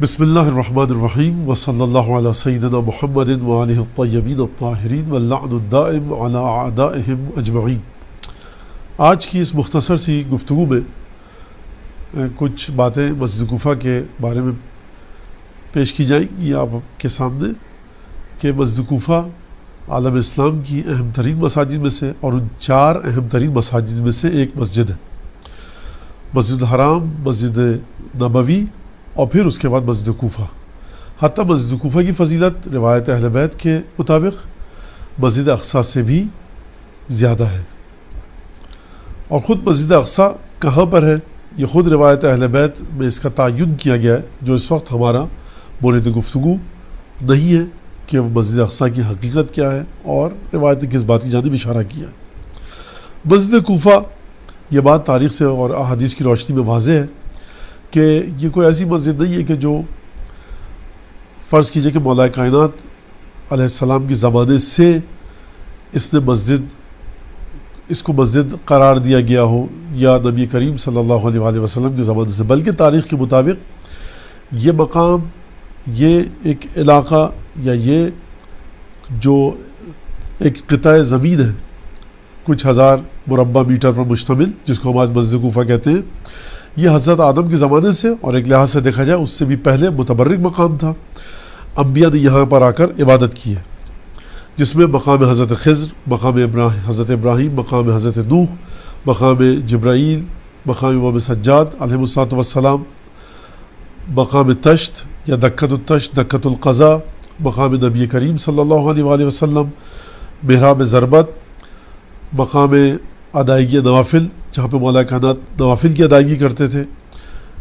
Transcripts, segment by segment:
بسم اللہ الرحمن الرحیم وصلی اللہ علی سیدنا محمد وآلہ الطیبین الطاہرین واللعن الدائم علی اعدائہم اجمعین۔ آج کی اس مختصر سی گفتگو میں کچھ باتیں مسجد کوفہ کے بارے میں پیش کی جائیں گی آپ کے سامنے کہ مسجد کوفہ عالم اسلام کی اہم ترین مساجد میں سے اور ان 4 اہم ترین مساجد میں سے ایک مسجد ہے۔ مسجد الحرام، مسجد نبوی اور پھر اس کے بعد مسجد کوفہ۔ حتیٰ مسجد کوفہ کی فضیلت روایت اہل بیت کے مطابق مسجد اقصیٰ سے بھی زیادہ ہے، اور خود مسجد اقصیٰ کہاں پر ہے یہ خود روایت اہل بیت میں اس کا تعین کیا گیا ہے، جو اس وقت ہمارا مورد گفتگو نہیں ہے کہ وہ مسجد اقصیٰ کی حقیقت کیا ہے اور روایت نے کس بات کی جانب اشارہ کیا ہے۔ مسجد کوفہ، یہ بات تاریخ سے اور احادیث کی روشنی میں واضح ہے کہ یہ کوئی ایسی مسجد نہیں ہے کہ جو فرض کیجئے کہ مولا کائنات علیہ السلام کے زمانے سے اس کو مسجد قرار دیا گیا ہو، یا نبی کریم صلی اللہ علیہ وآلہ وسلم کے زمانے سے، بلکہ تاریخ کے مطابق یہ مقام، یہ ایک علاقہ، یا یہ جو ایک قطع زمین ہے کچھ ہزار مربع میٹر پر مشتمل، جس کو ہم آج مسجد کوفہ کہتے ہیں، یہ حضرت آدم کے زمانے سے اور ایک لحاظ سے دیکھا جائے اس سے بھی پہلے متبرک مقام تھا۔ انبیاء نے یہاں پر آ کر عبادت کی ہے، جس میں مقام حضرت خضر، مقام حضرت ابراہیم، مقام حضرت نوح، مقام جبرائیل، مقام امام سجاد علیہ الصلوۃ والسلام، مقام تشت یا دکۃ التشت، دکۃ القضا، مقام نبی کریم صلی اللہ علیہ وآلہ وسلم، محراب ضربت، مقام ادائیگی نوافل، جہاں پہ مولا کائنات نوافل کی ادائیگی کرتے تھے،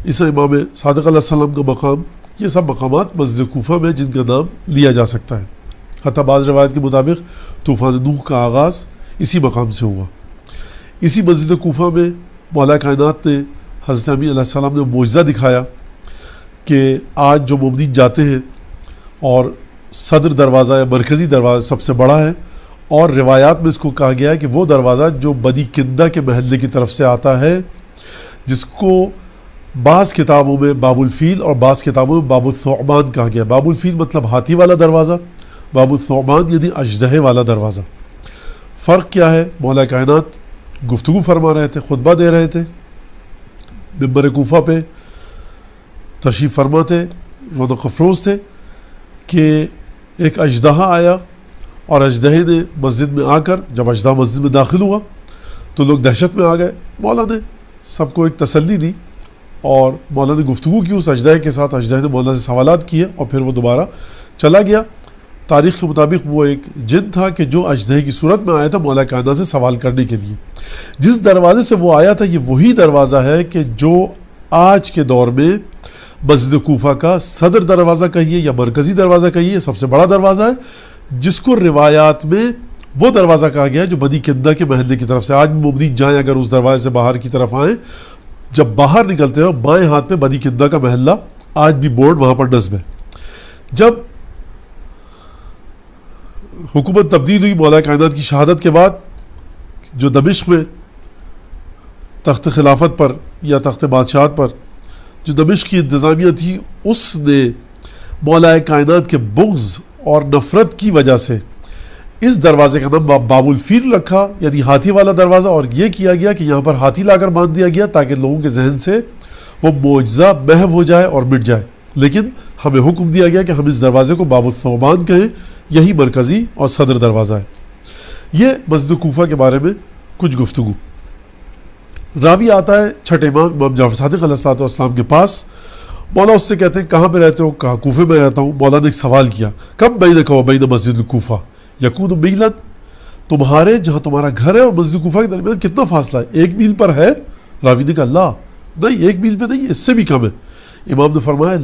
اس امام صادق علیہ السلام کا مقام، یہ سب مقامات مسجد کوفہ میں جن کا نام لیا جا سکتا ہے۔ حتیٰ بعض روایت کے مطابق طوفان نوح کا آغاز اسی مقام سے ہوا۔ اسی مسجد کوفہ میں مولا کائنات نے حضرت امین علیہ السلام نے معجزہ دکھایا کہ آج جو مومنین جاتے ہیں، اور صدر دروازہ یا مرکزی دروازہ سب سے بڑا ہے، اور روایات میں اس کو کہا گیا ہے کہ وہ دروازہ جو بنی کندہ کے محلے کی طرف سے آتا ہے، جس کو بعض کتابوں میں باب الفیل اور بعض کتابوں میں باب الثعبان کہا گیا۔ باب الفیل مطلب ہاتھی والا دروازہ، باب الثعبان یعنی اژدہے والا دروازہ۔ فرق کیا ہے؟ مولا کائنات گفتگو فرما رہے تھے، خطبہ دے رہے تھے، منبر کوفہ پہ تشریف فرما تھے، رونق افروز تھے، کہ ایک اژدہا آیا، اور اژدہے نے مسجد میں آ کر، جب اژدہا مسجد میں داخل ہوا تو لوگ دہشت میں آ گئے۔ مولا نے سب کو ایک تسلی دی، اور مولا نے گفتگو کی اس اژدہے کے ساتھ۔ اژدہے نے مولا سے سوالات کیے اور پھر وہ دوبارہ چلا گیا۔ تاریخ کے مطابق وہ ایک جن تھا کہ جو اژدہے کی صورت میں آیا تھا مولا کائنات سے سوال کرنے کے لیے۔ جس دروازے سے وہ آیا تھا، یہ وہی دروازہ ہے کہ جو آج کے دور میں مسجد کوفہ کا صدر دروازہ کہیے یا مرکزی دروازہ کہیے، سب سے بڑا دروازہ ہے، جس کو روایات میں وہ دروازہ کہا گیا ہے جو بنی کندہ کے محلے کی طرف سے۔ آج مومنین جائیں اگر اس دروازے سے باہر کی طرف آئیں، جب باہر نکلتے ہو بائیں ہاتھ پہ بنی کندہ کا محلہ، آج بھی بورڈ وہاں پر نصب ہے۔ جب حکومت تبدیل ہوئی مولا کائنات کی شہادت کے بعد، جو دمشق میں تخت خلافت پر یا تخت بادشاہت پر جو دمشق کی انتظامیہ تھی، اس نے مولا کائنات کے بغض اور نفرت کی وجہ سے اس دروازے کا نام باب الفیل رکھا، یعنی ہاتھی والا دروازہ، اور یہ کیا گیا کہ یہاں پر ہاتھی لا کر باندھ دیا گیا تاکہ لوگوں کے ذہن سے وہ معجزہ محو ہو جائے اور مٹ جائے۔ لیکن ہمیں حکم دیا گیا کہ ہم اس دروازے کو باب الثعبان کہیں، یہی مرکزی اور صدر دروازہ ہے۔ یہ مسجد کوفہ کے بارے میں کچھ گفتگو۔ راوی آتا ہے چھٹے امام جعفر صادق علیہ السلام کے پاس، مولا اس سے کہتے ہیں کہاں پہ رہتے ہو؟ کہا کوفے میں رہتا ہوں۔ مولا نے ایک سوال کیا، کم بینک و بین مسجد کوفہ یکون میلا، تمہارے جہاں تمہارا گھر ہے اور مسجد کوفہ کے درمیان کتنا فاصلہ ہے؟ 1 میل پر ہے؟ راوی نے کہا لا، نہیں 1 میل پہ نہیں، اس سے بھی کم ہے۔ امام نے فرمایا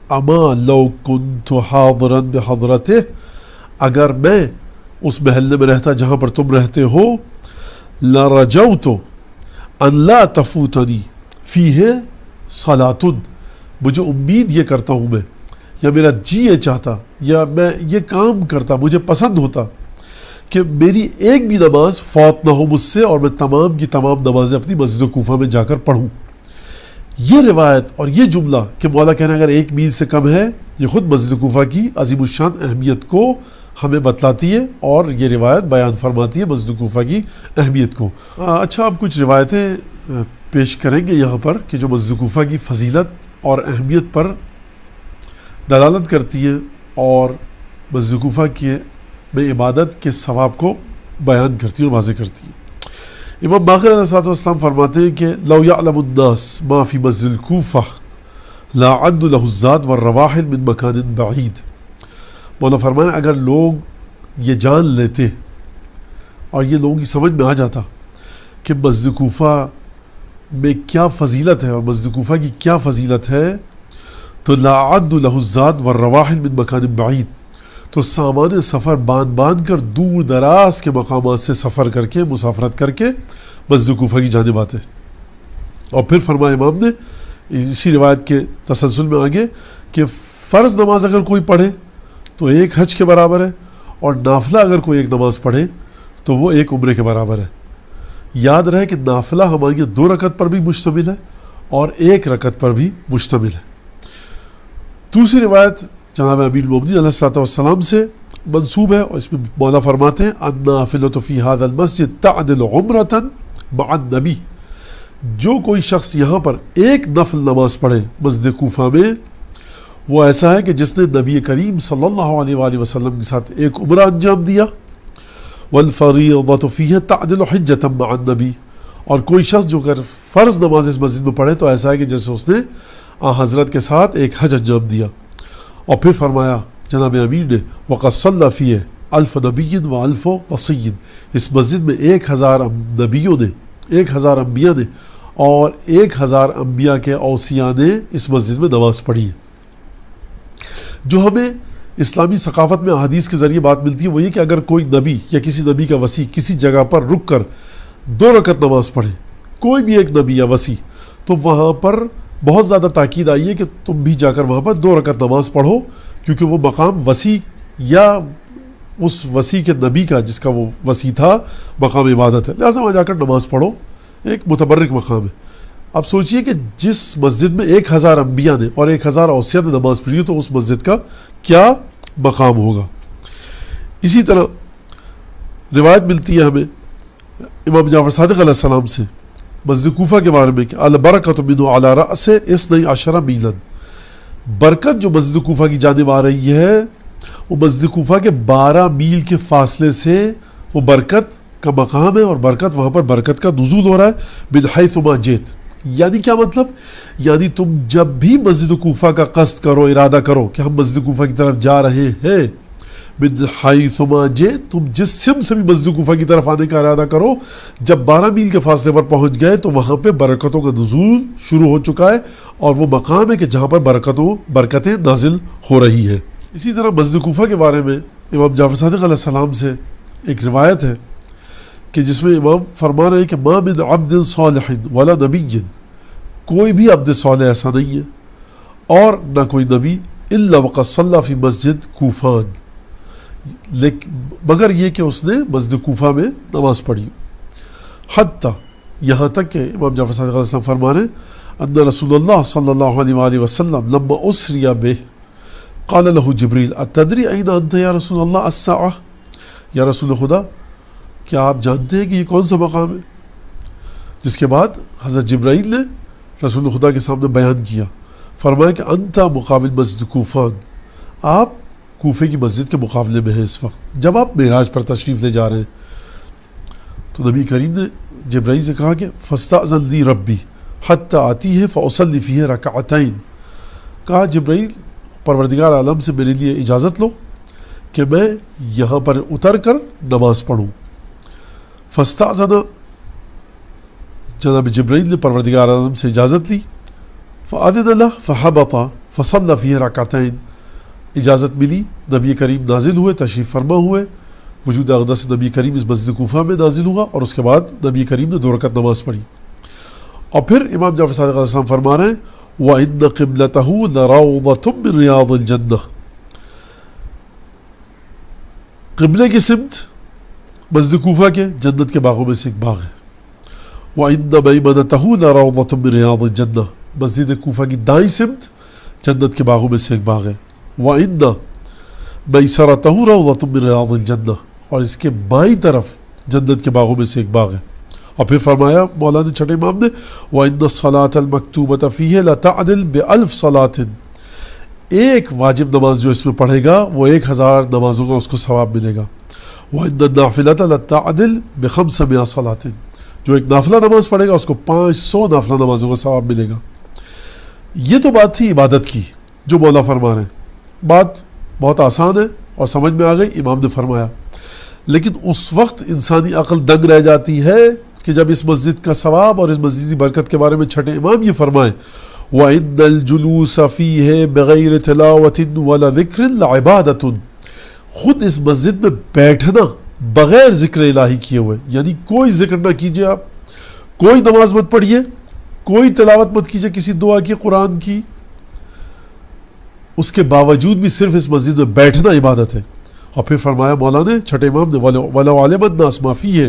اما لو کنت حاضرا بحضرته، اگر میں اس محلے میں رہتا جہاں پر تم رہتے ہو، لرجوت ان لا تفوتنی فیہ صلاۃ، مجھے امید یہ کرتا ہوں میں، یا میرا جی یہ چاہتا، یا میں یہ کام کرتا، مجھے پسند ہوتا کہ میری ایک بھی نماز فوت نہ ہو مجھ سے، اور میں تمام کی تمام نمازیں اپنی مسجد کوفہ میں جا کر پڑھوں۔ یہ روایت اور یہ جملہ کہ مولا کہنا اگر 1 میل سے کم ہے، یہ خود مسجد کوفہ کی عظیم الشان اہمیت کو ہمیں بتلاتی ہے اور یہ روایت بیان فرماتی ہے مسجد کوفہ کی اہمیت کو۔ اچھا، اب کچھ روایتیں پیش کریں گے یہاں پر کہ جو مسجد کوفہ کی فضیلت اور اہمیت پر دلالت کرتی ہیں اور مسجد کوفہ میں عبادت کے ثواب کو بیان کرتی ہیں اور واضح کرتی ہیں۔ امام باقر علیہ السلام فرماتے ہیں کہ لو یعلم الناس ما فی مسجد الکوفہ لا عد له الزاد والرواحل من مکان بعید۔ مولا فرمانے اگر لوگ یہ جان لیتے اور یہ لوگوں کی سمجھ میں آ جاتا کہ مسجد کوفہ میں کیا فضیلت ہے اور مسجد کوفہ کی کیا فضیلت ہے، تو لا عد له الزاد والرواحل من مکان بعید، تو سامان سفر باندھ کر دور دراز کے مقامات سے سفر کر کے مسافرت کر کے مسجد کوفہ کی جانب آتے۔ اور پھر فرمایا امام نے اسی روایت کے تسلسل میں آگے کہ فرض نماز اگر کوئی پڑھے تو 1 حج کے برابر ہے، اور نافلہ اگر کوئی 1 نماز پڑھے تو وہ 1 عمرے کے برابر ہے۔ یاد رہے کہ نافلہ ہماری 2 رکعت پر بھی مشتمل ہے اور 1 رکعت پر بھی مشتمل ہے۔ دوسری روایت جناب امیر المومنین علیہ السلام سے منسوب ہے اور اس میں مولا فرماتے ہیں النافلۃ فی ھذا المسجد تعدل عمرۃ مع النبی، جو کوئی شخص یہاں پر 1 نفل نماز پڑھے مسجد کوفہ میں، وہ ایسا ہے کہ جس نے نبی کریم صلی اللہ علیہ وآلہ وسلم کے ساتھ 1 عمرہ انجام دیا۔ والفریضۃ فیہ تعدل حجۃ مع النبی، اور کوئی شخص جو اگر فرض نماز اس مسجد میں پڑھے تو ایسا ہے کہ جیسے اس نے حضرت کے ساتھ 1 حج انجام دیا۔ اور پھر فرمایا جناب امیر نے وقد صلی فیہ 1000 نبی و 1000 وصی، اس مسجد میں 1000 نبیوں نے، 1000 انبیاء نے اور 1000 انبیاء کے اوصیاء نے اس مسجد میں نماز پڑھی ہے۔ جو ہمیں اسلامی ثقافت میں احادیث کے ذریعے بات ملتی ہے وہ یہ کہ اگر کوئی نبی یا کسی نبی کا وصی کسی جگہ پر رک کر 2 رکعت نماز پڑھے، کوئی بھی 1 نبی یا وصی، تو وہاں پر بہت زیادہ تاکید آئی ہے کہ تم بھی جا کر وہاں پر 2 رکعت نماز پڑھو، کیونکہ وہ مقام وصی یا اس وصی کے نبی کا جس کا وہ وصی تھا مقام عبادت ہے، لہٰذا وہاں جا کر نماز پڑھو، ایک متبرک مقام ہے۔ اب سوچئے کہ جس مسجد میں 1000 انبیاء نے اور 1000 اوصیاء نے نماز پڑھی تو اس مسجد کا کیا مقام ہوگا۔ اسی طرح روایت ملتی ہے ہمیں امام جعفر صادق علیہ السلام سے مسجد کوفہ کے بارے میں کہ البرکۃ منہ علی رأس 12 میلا، برکت جو مسجد کوفہ کی جانب آ رہی ہے وہ مسجد کوفہ کے 12 میل کے فاصلے سے وہ برکت کا مقام ہے، اور برکت وہاں پر برکت کا نزول ہو رہا ہے من حیث ما جئت۔ یعنی کیا مطلب؟ یعنی تم جب بھی مسجد کوفہ کا قصد کرو، ارادہ کرو کہ ہم مسجد کوفہ کی طرف جا رہے ہیں، من حیث ما جئت، تم جس سمت سے بھی مسجد کوفہ کی طرف آنے کا ارادہ کرو، جب 12 میل کے فاصلے پر پہنچ گئے تو وہاں پہ برکتوں کا نزول شروع ہو چکا ہے، اور وہ مقام ہے کہ جہاں پر برکتیں نازل ہو رہی ہے۔ اسی طرح مسجد کوفہ کے بارے میں امام جعفر صادق علیہ السلام سے ایک روایت ہے کہ جس میں امام فرما رہے ہیں کہ ما من عبد صالح ولا نبی، کوئی بھی عبد صالح ایسا نہیں ہے اور نہ کوئی نبی، الا وقد صلی فی مسجد کوفان، مگر یہ کہ اس نے مسجد کوفہ میں نماز پڑھی، حتی یہاں تک کہ امام جعفر صادق علیہ السلام فرما رہے ہیں ان رسول اللہ صلی اللہ علیہ وآلہ وسلم لما اسری بہ قال له جبریل اتدری این انت یا رسول اللہ الساعہ، یا رسول خدا کیا آپ جانتے ہیں کہ یہ کون سا مقام ہے؟ جس کے بعد حضرت جبرائیل نے رسول خدا کے سامنے بیان کیا، فرمایا کہ انت مقابل مسجد کوفان، آپ کوفے کی مسجد کے مقابلے میں ہیں اس وقت جب آپ معراج پر تشریف لے جا رہے ہیں۔ تو نبی کریم نے جبرائیل سے کہا کہ فاستأذن لی ربی حتی آتیہ فاصلی فیہ رکعتین، کہا جبرائیل پروردگار عالم سے میرے لیے اجازت لو کہ میں یہاں پر اتر کر نماز پڑھوں۔ فاستأذن، جناب جبرائیل نے پروردگار عالم سے اجازت لی، فأذن له فحبط فصلى فیہ رکعتین، اجازت ملی، نبی کریم نازل ہوئے، تشریف فرما ہوئے، وجود اقدس نبی کریم اس مسجد کوفہ میں نازل ہوا، اور اس کے بعد نبی کریم نے 2 رکعت نماز پڑھی۔ اور پھر امام جعفر صادق علیہ السلام فرما رہے ہیں وَإِنَّ قِبْلَتَهُ لَرَوْضَةٌ مِّن رِيَاضِ الْجَنَّةِ، قبلے کی سمت مسجد کوفہ کے جنت کے باغوں میں سے ایک باغ ہے۔ وَإِنَّ مَيْمَنَتَهُ لَرَوْضَةٌ مِّن رِيَاضِ الْجَنَّةِ، مسجد کوفہ کی دائیں سمت جنت کے باغوں میں سے ایک باغ ہے. وَإِنَّ مَيْسَرَتَهُ رَوْضَةٌ مِّن رِّيَاضِ الْجَنَّةِ, اور اس کے بائیں طرف جنت کے باغوں میں سے ایک باغ ہے. اور پھر فرمایا مولانا چھٹے امام نے وَإِنَّ الصَّلَاةَ الْمَكْتُوبَةَ فِيهِ لَتَعْدِلُ بِأَلْفِ صَلَاةٍ, ایک واجب نماز جو اس میں پڑھے گا وہ 1000 نمازوں کا اس کو ثواب ملے گا. وَإِنَّ النَّافِلَةَ لَتَعْدِلُ بِخَمْسَمِائَةِ صَلَاةٍ, جو ایک نافلہ نماز پڑھے گا اس کو 500 نافلہ نمازوں کا ثواب ملے گا. یہ تو بات تھی عبادت کی جو مولا فرما رہے ہیں. بات بہت آسان ہے اور سمجھ میں آ گئی. امام نے فرمایا لیکن اس وقت انسانی عقل دنگ رہ جاتی ہے کہ جب اس مسجد کا ثواب اور اس مسجد کی برکت کے بارے میں چھٹے امام یہ فرمائیں وَإِنَّ الْجُلُوسَ فِيهِ بِغَيْرِ تِلَاوَةٍ وَلَا ذِكْرٍ لَعِبَادَةٌ, خود اس مسجد میں بیٹھنا بغیر ذکر الہی کیے ہوئے, یعنی کوئی ذکر نہ کیجئے, آپ کوئی نماز مت پڑھیے, کوئی تلاوت مت کیجئے کسی دعا کی, قرآن کی, اس کے باوجود بھی صرف اس مسجد میں بیٹھنا عبادت ہے. اور پھر فرمایا مولانا نے چھٹے امام نے وَلَوْ عَلِمَ النَّاسُ مَا فِيهِ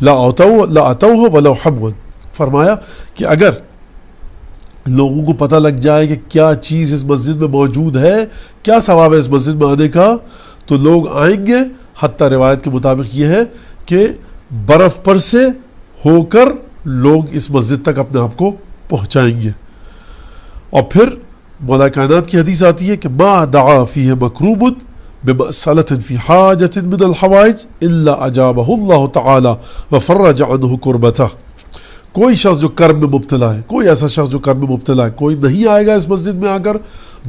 لَأَتَوْهُ وَلَوْ حَبْوًا, فرمایا کہ اگر لوگوں کو پتہ لگ جائے کہ کیا چیز اس مسجد میں موجود ہے, کیا ثواب ہے اس مسجد میں آنے کا, تو لوگ آئیں گے. حتیٰ روایت کے مطابق یہ ہے کہ برف پر سے ہو کر لوگ اس مسجد تک اپنے آپ کو پہنچائیں گے. اور پھر مولا کائنات کی حدیث آتی ہے کہ ما دعا فیہ مکروب بمسألۃ فی حاجۃ من الحوائج الا اجابہ اللہ تعالی وفرج عنہ کربتہ, کوئی شخص جو کرب میں مبتلا ہے, کوئی ایسا شخص جو کرب میں مبتلا ہے, کوئی نہیں آئے گا اس مسجد میں آ کر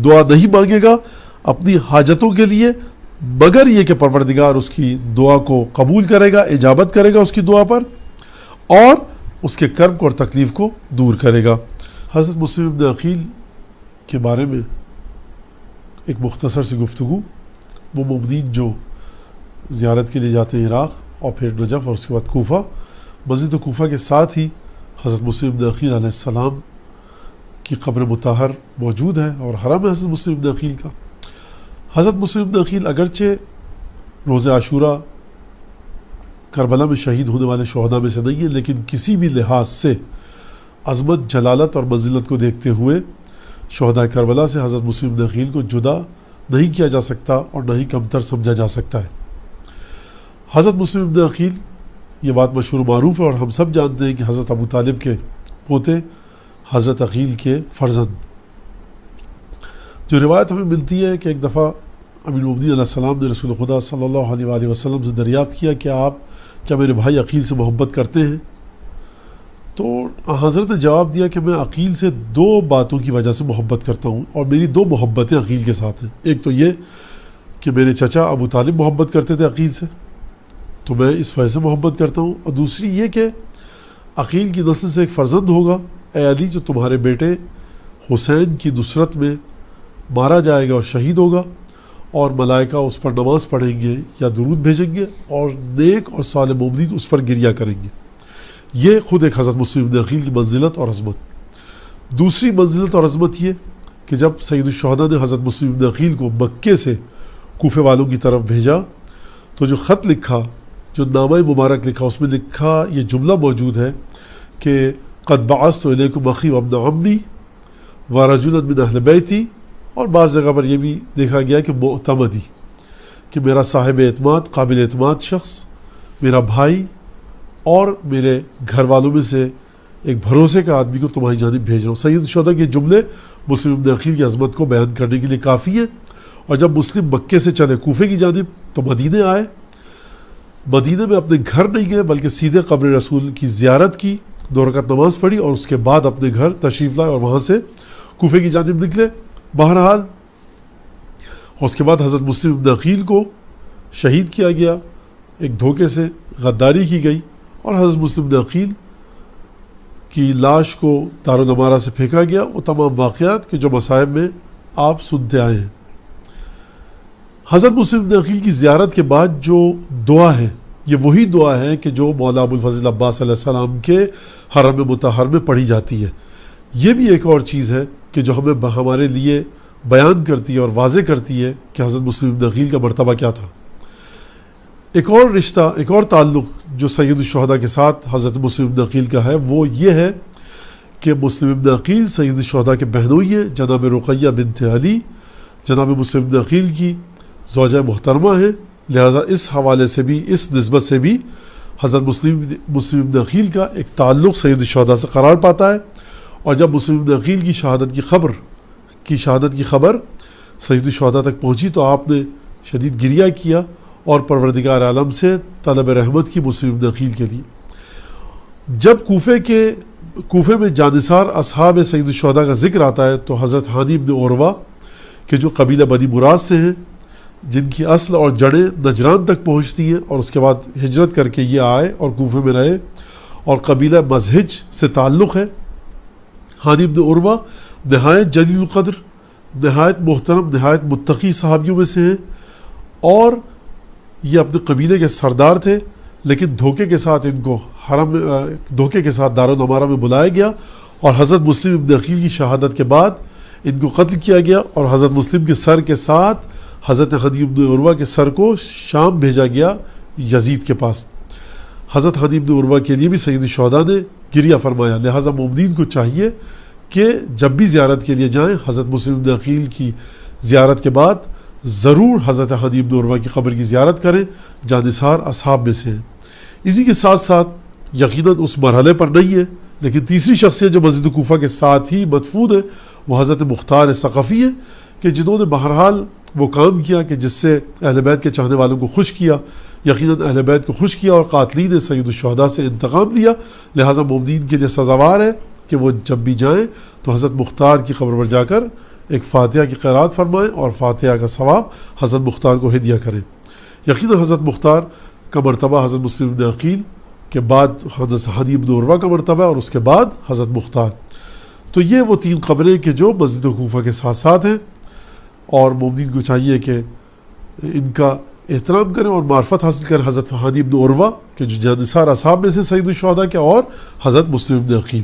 دعا نہیں مانگے گا اپنی حاجتوں کے لیے, مگر یہ کہ پروردگار اس کی دعا کو قبول کرے گا, اجابت کرے گا اس کی دعا پر, اور اس کے کرب کو اور تکلیف کو دور کرے گا. حضرت مسلم بن عقیل کے بارے میں ایک مختصر سی گفتگو. وہ مبنین جو زیارت کے لیے جاتے ہیں عراق اور پھر نجف اور اس کے بعد کوفہ, مسجد کوفہ کے ساتھ ہی حضرت مسلم بن عقیل علیہ السلام کی قبر مطہر موجود ہے اور حرم ہے حضرت مسلم بن عقیل کا. حضرت مسلم بن عقیل اگرچہ روز عاشورہ کربلا میں شہید ہونے والے شہداء میں سے نہیں ہیں, لیکن کسی بھی لحاظ سے عظمت, جلالت اور منزلت کو دیکھتے ہوئے شہداء کربلا سے حضرت مسلم بن عقیل کو جدا نہیں کیا جا سکتا اور نہ ہی کمتر سمجھا جا سکتا ہے. حضرت مسلم بن عقیل, یہ بات مشہور معروف ہے اور ہم سب جانتے ہیں کہ حضرت ابو طالب کے پوتے حضرت عقیل کے فرزند. جو روایت ہمیں ملتی ہے کہ ایک دفعہ امیر المومنین علیہ السلام نے رسول خدا صلی اللہ علیہ وآلہ وسلم سے دریافت کیا کہ آپ کیا میرے بھائی عقیل سے محبت کرتے ہیں؟ تو حضرت نے جواب دیا کہ میں عقیل سے 2 باتوں کی وجہ سے محبت کرتا ہوں, اور میری 2 محبتیں عقیل کے ساتھ ہیں. ایک تو یہ کہ میرے چچا ابو طالب محبت کرتے تھے عقیل سے, تو میں اس وجہ سے محبت کرتا ہوں, اور دوسری یہ کہ عقیل کی نسل سے ایک فرزند ہوگا اے علی جو تمہارے بیٹے حسین کی نصرت میں مارا جائے گا اور شہید ہوگا, اور ملائکہ اس پر نماز پڑھیں گے یا درود بھیجیں گے اور نیک اور صالح مومنین اس پر گریہ کریں گے. یہ خود ایک حضرت مسلم بن عقیل کی منزلت اور عظمت. دوسری منزلت اور عظمت یہ کہ جب سید الشہداء نے حضرت مسلم بن عقیل کو مکے سے کوفے والوں کی طرف بھیجا تو جو خط لکھا, جو نامہ مبارک لکھا, اس میں لکھا یہ جملہ موجود ہے کہ قد بعثت الیکم اخی وابن عمی ورجلا من اہل بیتی, اور بعض جگہ پر یہ بھی دیکھا گیا کہ معتمدی, کہ میرا صاحب اعتماد, قابل اعتماد شخص, میرا بھائی اور میرے گھر والوں میں سے ایک بھروسے کا آدمی کو تمہاری جانب بھیج رہا ہوں. سید الشہداء کے جملے مسلم بن عقیل کی عظمت کو بیان کرنے کے لیے کافی ہیں. اور جب مسلم مکے سے چلے کوفے کی جانب تو مدینے آئے. مدینے میں اپنے گھر نہیں گئے بلکہ سیدھے قبر رسول کی زیارت کی, 2 رکعت نماز پڑھی اور اس کے بعد اپنے گھر تشریف لائے اور وہاں سے کوفے کی جانب نکلے. بہرحال اس کے بعد حضرت مسلم بن عقیل کو شہید کیا گیا, ایک دھوکے سے غداری کی گئی, اور حضرت مسلم بن عقیل کی لاش کو دارالامارہ سے پھینکا گیا. وہ تمام واقعات کہ جو مصائب میں آپ سنتے آئے ہیں. حضرت مسلم بن عقیل کی زیارت کے بعد جو دعا ہے یہ وہی دعا ہے کہ جو مولا ابو الفضل عباس علیہ السلام کے حرم مطہر میں پڑھی جاتی ہے. یہ بھی ایک اور چیز ہے کہ جو ہمیں ہمارے لیے بیان کرتی ہے اور واضح کرتی ہے کہ حضرت مسلم بن عقیل کا مرتبہ کیا تھا. ایک اور رشتہ, ایک اور تعلق جو سید الشہداء کے ساتھ حضرت مسلم بن عقیل کا ہے وہ یہ ہے کہ مسلم بن عقیل سید الشہداء کے بہنوئی ہیں، جناب رقیہ بنت علی جناب مسلم بن عقیل کی زوجہ محترمہ ہیں، لہٰذا اس حوالے سے بھی، اس نسبت سے بھی حضرت مسلم بن عقیل کا ایک تعلق سید الشہداء سے قرار پاتا ہے۔ اور جب مسلم بن عقیل کی شہادت کی خبر سید الشہداء تک پہنچی تو آپ نے شدید گریہ کیا اور پروردگار عالم سے طلب رحمت کی مسلم بن عقیل کے لیے۔ جب کوفے میں جانثار اصحاب سید الشہداء کا ذکر آتا ہے تو حضرت ہانی بن عروہ کہ جو قبیلہ بنی مراد سے ہیں، جن کی اصل اور جڑیں نجران تک پہنچتی ہیں، اور اس کے بعد ہجرت کر کے یہ آئے اور کوفے میں رہے، اور قبیلہ مزہج سے تعلق ہے۔ ہانی بن عروہ نہایت جلیل القدر، نہایت محترم، نہایت متقی صحابیوں میں سے ہیں، اور یہ اپنے قبیلے کے سردار تھے، لیکن دھوکے کے ساتھ ان کو دھوکے کے ساتھ دارالعمارہ میں بلایا گیا، اور حضرت مسلم بن عقیل کی شہادت کے بعد ان کو قتل کیا گیا، اور حضرت مسلم کے سر کے ساتھ حضرت ہانی بن عروہ کے سر کو شام بھیجا گیا یزید کے پاس۔ حضرت ہانی بن عروہ کے لیے بھی سید الشہداء نے گریہ فرمایا، لہٰذا مومنین کو چاہیے کہ جب بھی زیارت کے لیے جائیں حضرت مسلم بن عقیل کی زیارت کے بعد ضرور حضرت ہانی بن عروہ کی قبر کی زیارت کریں، جانثار اصحاب میں سے ہیں۔ اسی کے ساتھ ساتھ یقیناً اس مرحلے پر نہیں ہے، لیکن تیسری شخصیت جو مسجد کوفہ کے ساتھ ہی مدفون ہے وہ حضرت مختار ثقفی ہے، کہ جنہوں نے بہرحال وہ کام کیا کہ جس سے اہل بیت کے چاہنے والوں کو خوش کیا، یقیناً اہل بیت کو خوش کیا اور قاتلین سید الشہداء سے انتقام لیا، لہٰذا مومنین کے لیے سزاوار ہے کہ وہ جب بھی جائیں تو حضرت مختار کی قبر پر جا کر ایک فاتحہ کی قرات فرمائیں اور فاتحہ کا ثواب حضرت مختار کو ہدیہ کریں۔ یقیناً حضرت مختار کا مرتبہ حضرت مسلم بن عقیل کے بعد حضرت ہانی بن عروہ کا مرتبہ اور اس کے بعد حضرت مختار۔ تو یہ وہ تین قبریں کہ جو مسجد کوفہ کے ساتھ ساتھ ہیں، اور مومنین کو چاہیے کہ ان کا احترام کریں اور معرفت حاصل کریں حضرت ہانی بن عروہ کہ جو جانثار اصحاب میں سے سید الشہداء کے، اور حضرت مسلم بن عقیل۔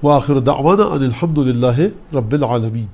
وآخر دعوانا ان الحمد للہ رب العالمین۔